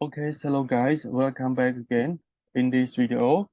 Okay, hello guys, welcome back again. In this video,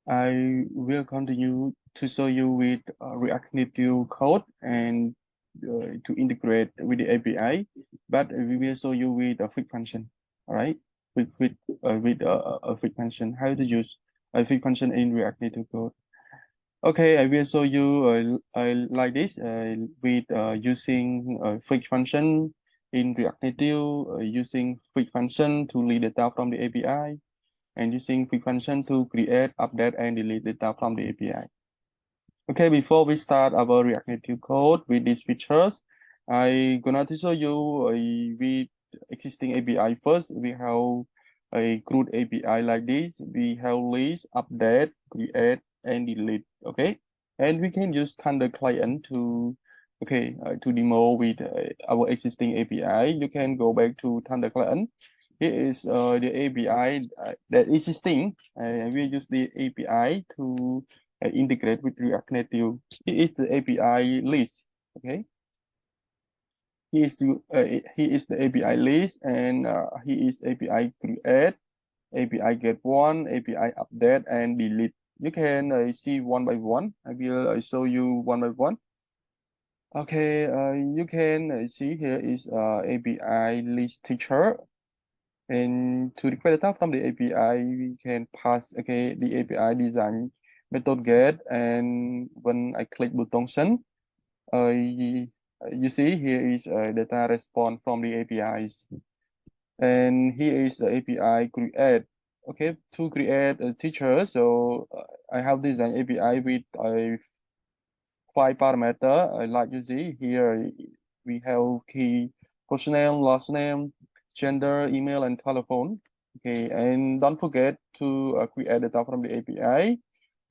I will continue to show you with React Native code and to integrate with the API, but we will show you with a Fig function. All right, with a Fig function, how to use a Fig function in React Native code. Okay, I will show you like this with using Fig function in React Native, using Fig function to read data from the API, and using Fig function to create, update, and delete data from the API. Okay, before we start our React Native code with these features, I gonna to show you with existing API first. We have a CRUD API like this. We have list, update, create, and delete. Okay, and we can use Thunder client to demo with our existing API. You can go back to Thunder client. Here is the API that is existing. We use the API to integrate with React Native. Here is the API list. Okay, he is the API list, and he is API create, API get one, API update, and delete. You can see one by one. I will show you one by one. Okay, you can see here is API list teacher. And to request data from the API, we can pass the API design method get, and when I click button send, you see here is data response from the APIs, and here is the API create. Okay, to create a teacher, so I have designed API with a 5 parameter. Like you see here, we have key, first name, last name, gender, email, and telephone. Okay, and don't forget to create data from the API.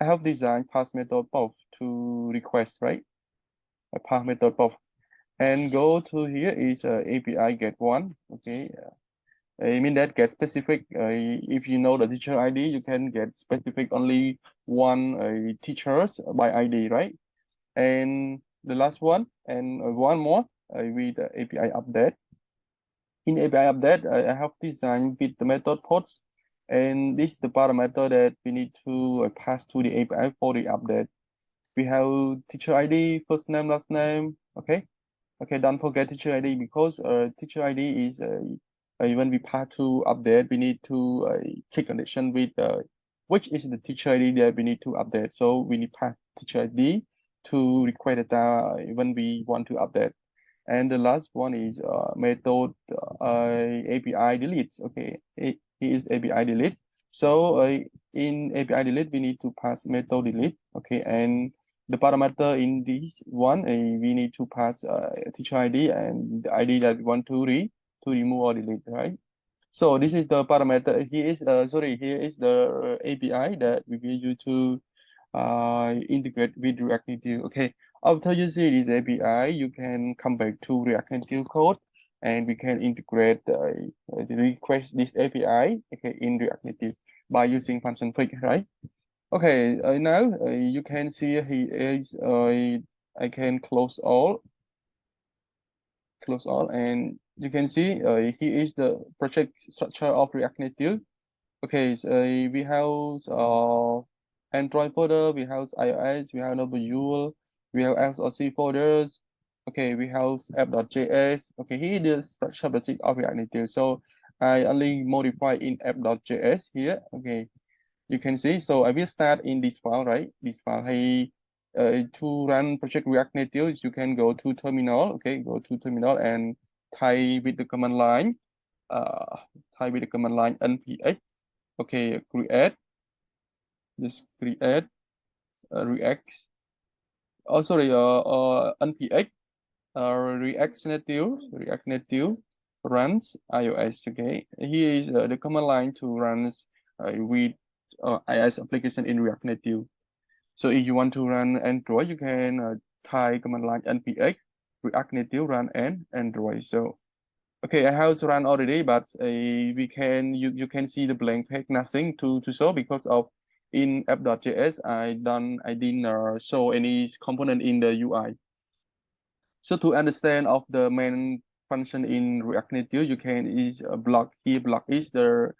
I have designed pass method both to request, right? A pass method both. And go to here is API get one. Okay, I mean that get specific. If you know the teacher ID, you can get specific only one teachers by ID, right? And the last one, and one more with the API update. In API update, I have designed with the method pods, and this is the parameter that we need to pass to the API for the update. We have teacher ID, first name, last name. Okay, okay. Don't forget teacher ID, because teacher ID is when we pass to update, we need to check connection with which is the teacher ID that we need to update. So we need pass teacher ID to request data when we want to update. And the last one is method API delete. Okay, it is API delete. So in API delete, we need to pass method delete. Okay, and the parameter in this one, we need to pass teacher ID and the ID that we want to remove or delete, right? So this is the parameter. Here is the API that we will use to integrate with React Native. Okay, after you see this API, you can come back to React Native code, and we can integrate the request this API in React Native by using function Fig, right? Okay, now you can see here is I can close all, and you can see here is the project structure of React Native. Okay, so we have Android folder, we have iOS, we have Visual, we have SRC folders. Okay, we have app.js. Okay, here is the structure project of React Native. So I only modify in app.js here. Okay, you can see. So I will start in this file, right? This file. Hey, to run project React Native, you can go to terminal. Okay, go to terminal and type with the command line. Uh, type with the command line npx. Okay, create. Just create React. Oh, sorry. Npx. React Native runs iOS. Okay, here is the command line to run with iOS application in React Native. So if you want to run Android, you can type command line npx React Native run and Android. So okay, I have run already, but you can see the blank page, nothing to show because of in app.js I didn't show any component in the UI. So to understand of the main function in React Native, you can is a block here. Block is the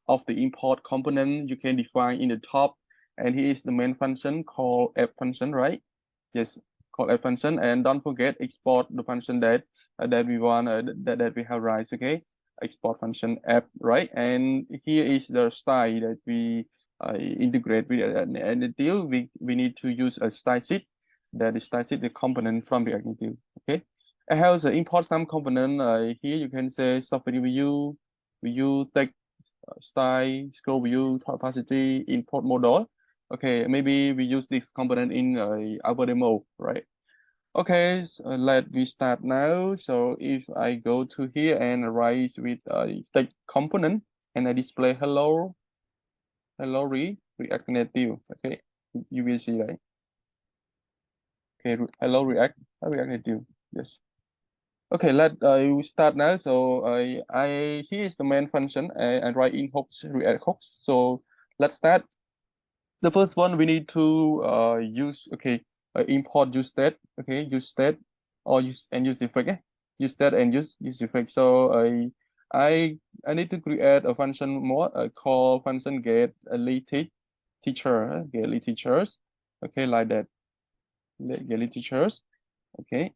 of the import component you can define in the top, and here is the main function called app function, right? Yes, called app function, and don't forget export the function that we want that we have raised. Okay, export function app, right? And here is the style that we integrate with Native. We need to use a style sheet that is style sheet the component from React Native. Okay. I have the import some component here. You can say software view text style scroll view opacity import model. Okay, maybe we use this component in our demo, right? Okay, so let me start now. So if I go to here and write with text component and I display React Native. Okay, you will see right. Okay, hello React Native. Yes. Okay, let we start now. So here is the main function and write in hooks React hooks. So let's start. The first one we need to use import use state. Okay, use state or use effect. Use state and use effect. So I need to create a function more called function get lead teacher get lead teachers. Okay, like that. Get lead teachers. Okay.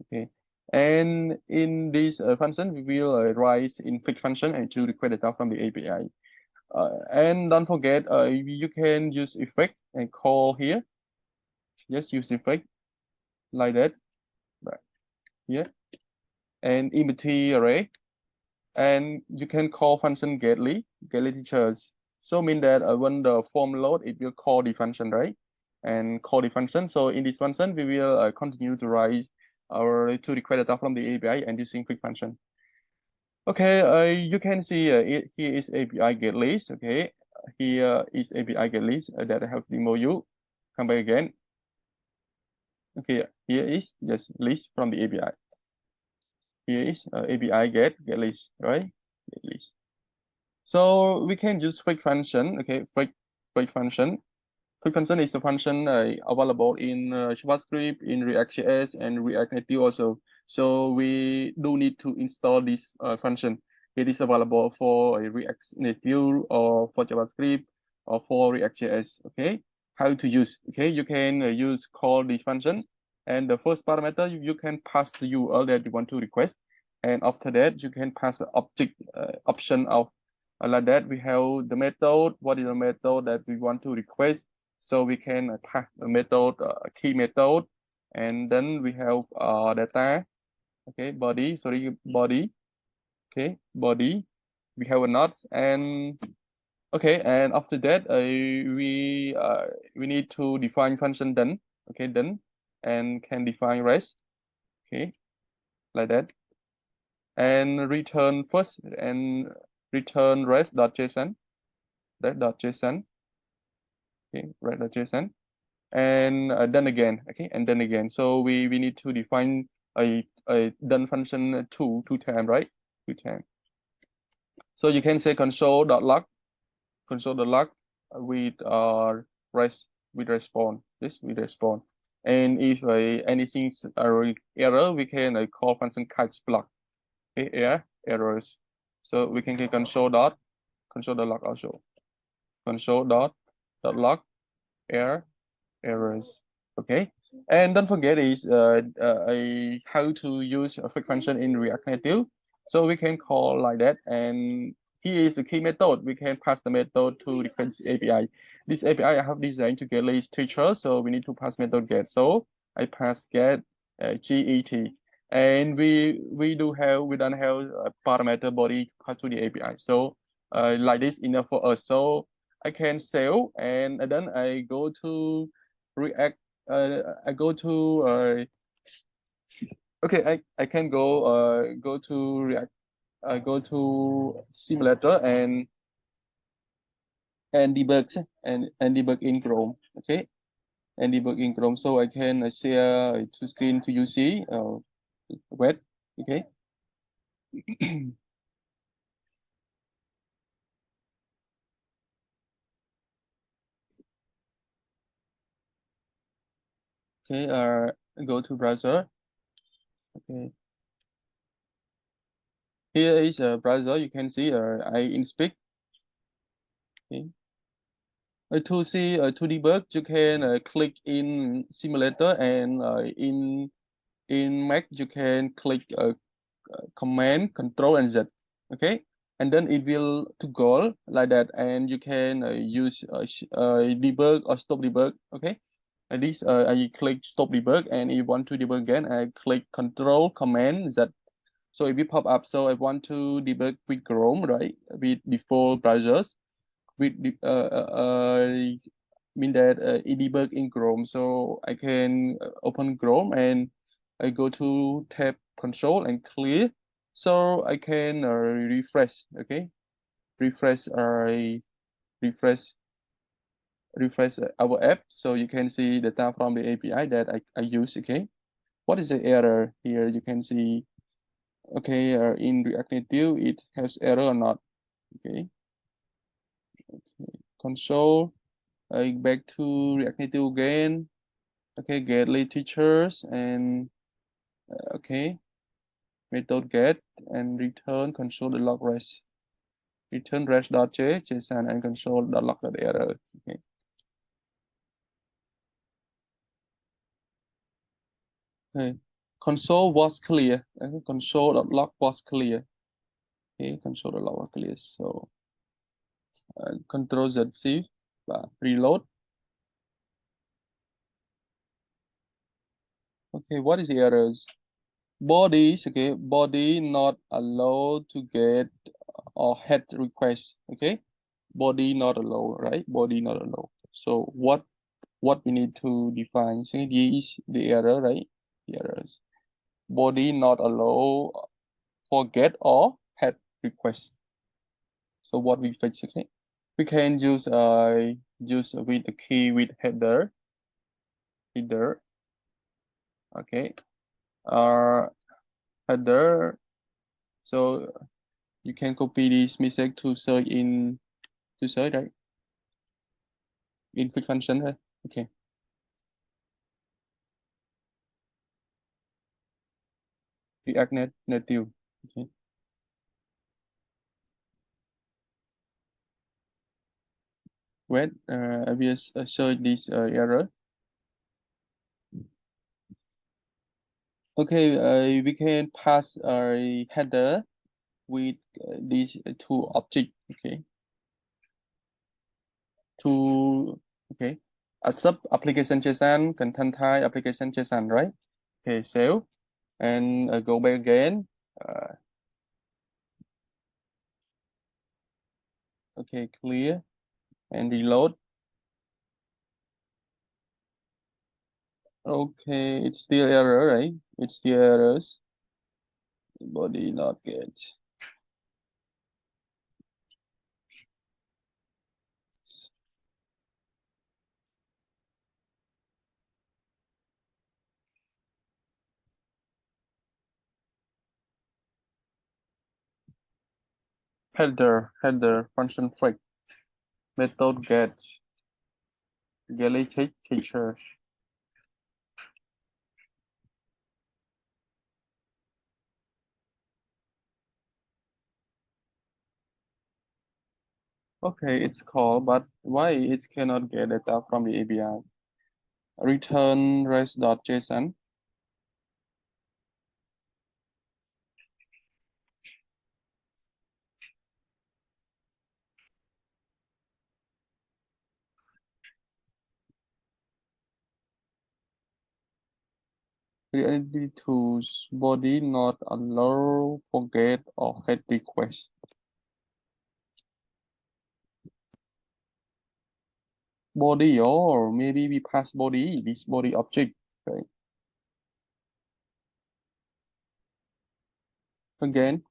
Okay. And in this function, we will write infix function and to request data from the API. And don't forget, you can use effect and call here. Just use effect like that, right here, and empty array. And you can call function getly teachers. So mean that when the form load, it will call the function, right? And call the function. So in this function, we will continue to write our to request data from the API and using quick function. Okay, you can see here is API get list. Okay, here is API get list that I have demo you. Come back again. Okay, here is just list from the API. Here is API get list, right? Get list. So we can use fake function. Okay, fake function. Fake function is the function available in JavaScript, in React.js, and React Native also. So we do need to install this function. It is available for React Native or for JavaScript or for React.js. Okay, how to use? Okay, you can use call this function, and the first parameter you can pass the URL that you want to request, and after that you can pass the object option of like that. We have the method. What is the method that we want to request? So we can pass the method key method, and then we have data. Okay, body. Okay, body. We have a node, and okay, and after that we need to define function done. Okay, done, and can define rest. Okay, like that, and return first and return rest.json. That.json. Okay, rest.json. And then again, okay, and then again. So we need to define a done function two time, right? Two time. So you can say console.log with rest with response. This with response. And if anything's error, we can call function catch block. Okay, errors. So we can get console.log also. Console.log errors. Okay, and don't forget is how to use a fake function in React Native. So we can call like that, and here is the key method. We can pass the method to request API. This API I have designed to get list teacher, so we need to pass method get. So I pass get get, and we don't have a parameter body pass to the API. So like this enough for us. So I can save, and then I go to React. I go to okay. I can go to React. I go to simulator and debug and debug in Chrome. Okay, and debug in Chrome. So I can share to screen to UC. Wait. Okay. Okay. Go to browser. Okay. Here is a browser. You can see I inspect. Okay. To see to debug, you can click in simulator, and in Mac you can click Command, Control, and Z. Okay, and then it will to go like that, and you can use debug or stop debug. Okay, and this I click stop debug, and if you want to debug again, I click Control, Command, Z. So if you pop up, so I want to debug with Chrome, right? With default browsers, with mean that it debug in Chrome. So I can open Chrome, and I go to tab Control and clear. So I can refresh. Okay, refresh. Refresh refresh our app, so you can see data from the API that I use. Okay, what is the error here? You can see. Okay, in React Native it has error or not. Okay, console. Back to React Native again. Okay, get lead teachers, and okay, method get, and return console the log res. Return res.json and console the log.error. Okay. Okay. Console was clear. Console.log was clear. Okay, console.log was clear. So Control Z, reload. Okay, what is the errors? Bodies, okay, body not allowed to get or head request. Okay, body not allowed, right? Body not allowed. So what we need to define? So this is the error, right? The errors. Body not allowed for get or head request. So what we fix? Okay, we can use with the key with header. Okay, uh header. So you can copy this message to search right? In quick function, right? Okay. React Native. Okay. Wait, I will search this error. Okay, we can pass a header with these two objects. Okay. To okay. A sub application JSON, content type application JSON, right? Okay, save and go back again. Uh, okay, clear and reload. Okay, it's still error, right? It's still errors. Body not get. Header function flag method get get teacher. Okay, it's called, but why it cannot get data from the API? Return res.json. Reality tools body not allow forget or head request. Body, or maybe we pass body, this body object, right? Again,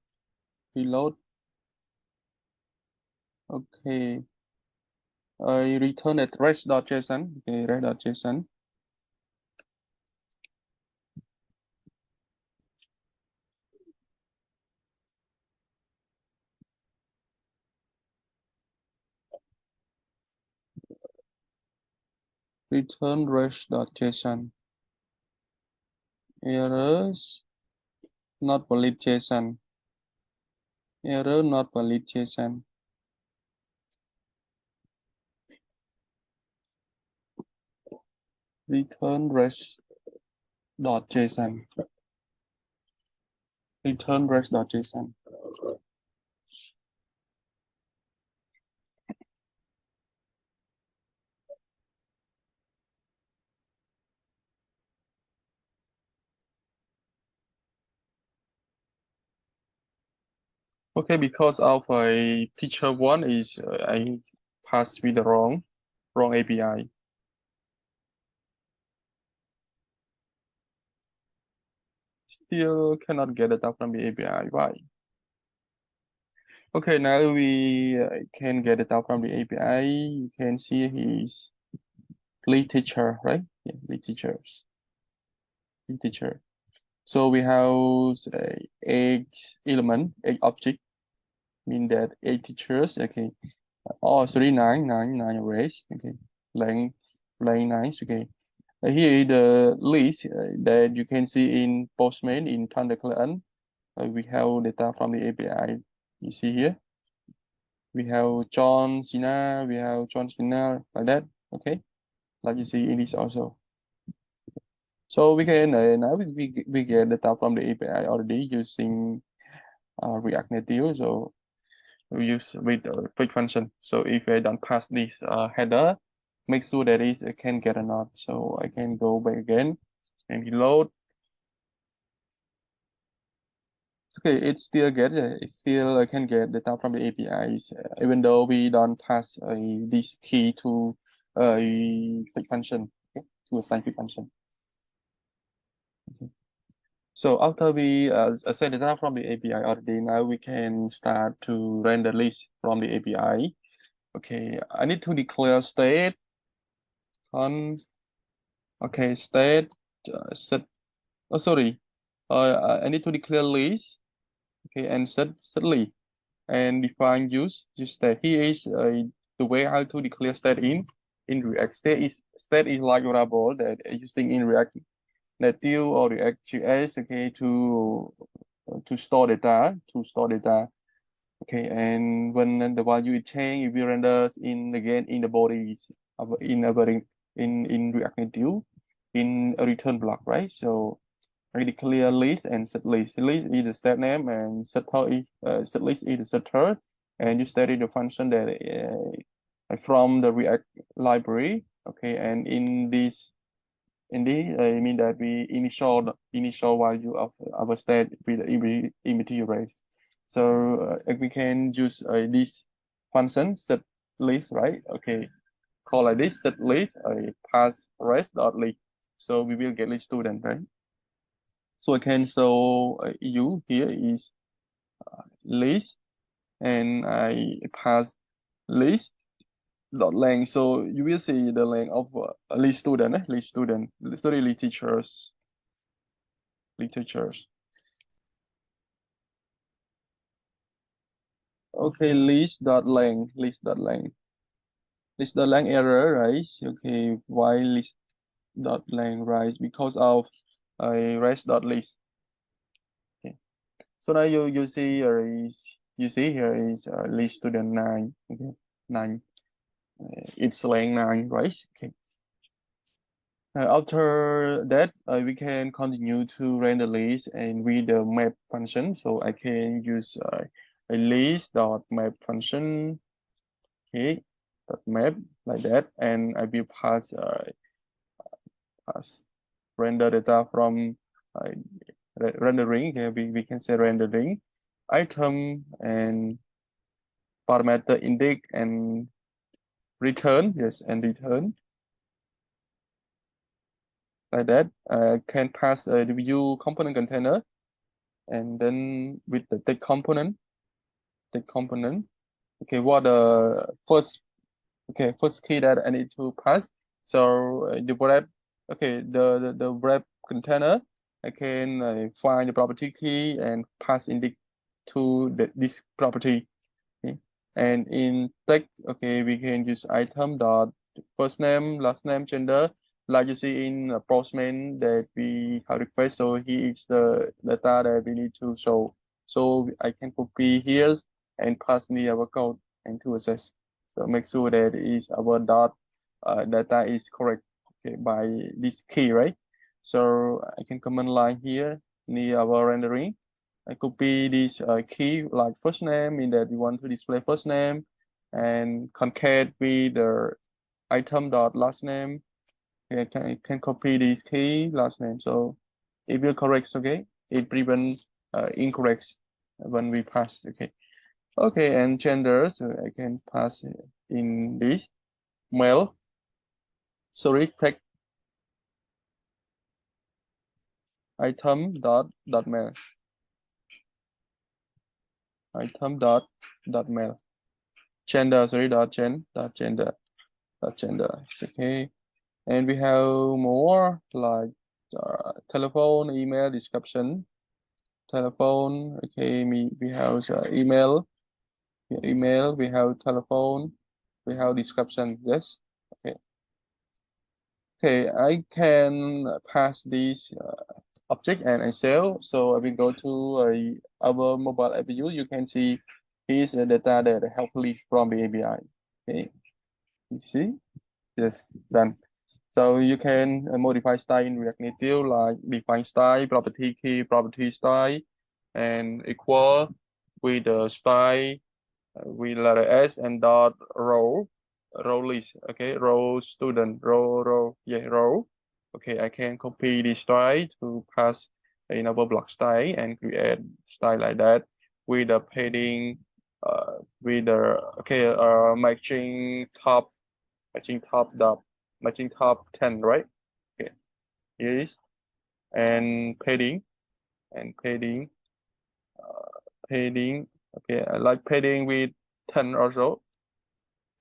reload. Okay. I return at res.json. Okay, res.json. Return res.json. Errors not valid JSON. Error not valid JSON. Return res.json. Return res.json. Okay, because of a teacher one is I passed with the wrong API. Still cannot get data from the API. Why? Okay, now we can get data from the API. You can see his lead teacher, right? Yeah, lead teachers, lead teacher. So we have eight object, mean that eight teachers. Okay. Oh, sorry, nine arrays. Okay. Length, nine. Okay. Here is the list that you can see in Postman in Thunder client. We have data from the API. You see here. We have John Cena. We have John Cena like that. Okay. Like you see in this also. So we can now we get data from the API already using React Native. So we use with quick function. So if I don't pass this header, make sure that it can get a node. So I can go back again and reload. Okay, it still get it still can get data from the APIs, even though we don't pass this key to a quick function, okay, to a quick function. Okay. So after we set data from the API already, now we can start to render list from the API. Okay, I need to declare state on, okay, state set, oh sorry, I need to declare list, okay, and set list and define use state. Here is the way how to declare state in React. State is like variable that using in React Native or React JS, okay, to store data, okay, and when the value is changed, it will render in again in the bodies of in React Native in a return block, right? So I declare list and set list. List is the state name and set list is the setter, and you state the function that from the React library, okay, and in this I mean that we initial value of our state with the immediate array. So we can use this function set list, right? Okay, call like this set list pass rest dot list. So we will get list student, right? So I can show you here is list and I pass list dot length. So you will see the length of list student, sorry, list teachers, list teachers. Okay, list dot length error, right? Okay, why list dot length, right? Because of rest dot list. Okay, so now you see you see here is list student 9. Okay, 9. It's length 9, right? Okay. After that, we can continue to render list and with the map function. So I can use a list dot map function, okay, dot map like that, and I will pass render data from uh, rendering. Okay, we can say rendering item and parameter index and return, yes, and return like that. Can pass the view component container and then with the take component. Okay, what the first key that I need to pass. So the wrap, okay, the wrap container, I can find the property key and pass index to this property. Okay, and in text, okay, we can use item dot first name, last name, gender, like you see in Postman that we have request. So here is the data that we need to show. So I can copy here and pass me our code and to access. So make sure that is our data is correct, okay, by this key, right? So I can command line here near our rendering. I copy this key like first name, mean that we want to display first name, and concat with the item dot last name. Okay, I can copy this key last name. So it will correct, okay? It prevent incorrect when we pass, okay? Okay, and gender, so I can pass in this male. Sorry, text item dot male. Item dot male. Gender, sorry, gender. Okay. And we have more like telephone, email, description. Telephone, okay, we have email, we have telephone, we have description, yes. Okay. Okay, I can pass this object and Excel. So I will go to our mobile app view. You can see here's the data that helpfully from the API. Okay, you see? Yes, done. So you can modify style in React Native like define style, property key, property style, and equal with the style with letter S and dot row list. Okay, row student, row. Okay, I can copy this style to pass in our block style and create style like that with the padding, with the okay, matching top 10, right? Okay, here is and padding, padding. Okay, I like padding with 10 also.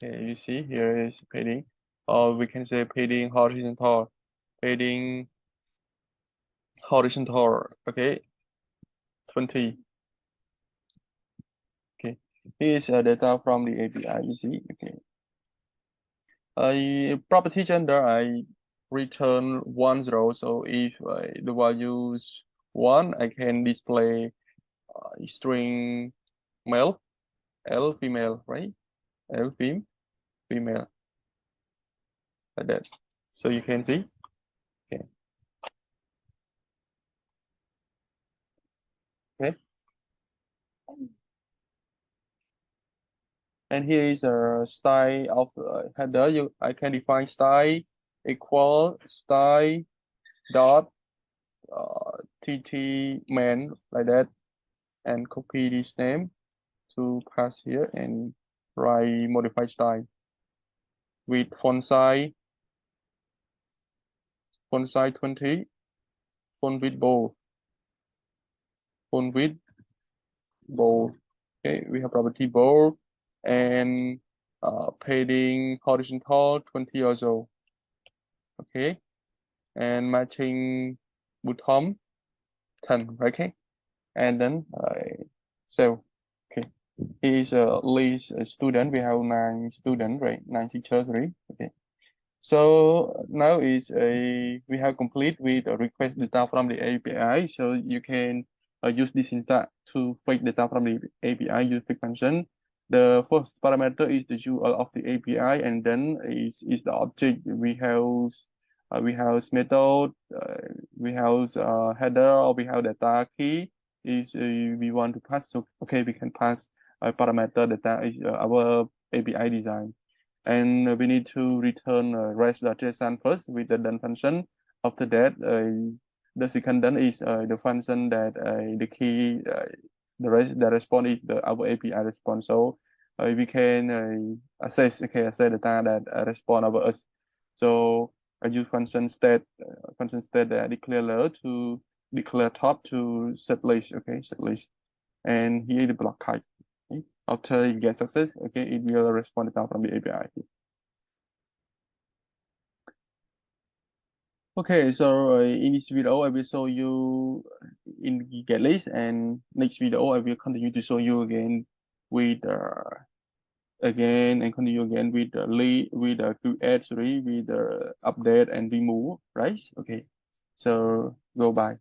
Okay, you see here is padding, or we can say padding horizontal. Okay, 20. Okay, here is data from the API. You see, okay. Property gender, I return 1 0. So if the value is 1, I can display string male, L female, right? L female, like that. So you can see. Okay. Okay. And here is a style of header. I can define style equal style dot tt main like that, and copy this name to pass here and write modify style with font size 20, font width bold, font width bold. Okay, we have property bold and padding horizontal 20 also. Okay, and matching bottom 10, okay, and then so okay, he is a least student. We have 9 students, right? 9 teachers, right? Okay. So now is we have complete with a request data from the API. So you can use this syntax to fetch data from the API use fetch function. The first parameter is the URL of the API, and then is the object. We have method, we have header, or we have data key. If we want to pass, so okay, we can pass a parameter data is our API design. And we need to return res.json first with the done function. After that, the second done is the function that the key the response is our API response. So we can assess data that respond over us. So I use function state declare to declare top to set list. Okay, set list, and here the block type. Okay. After you get success, okay, it will respond down from the API. Okay, so in this video, I will show you in get list, and next video I will continue to show you again with again and continue again with the lead with the create, sorry, with the update and remove, right? Okay, so go by.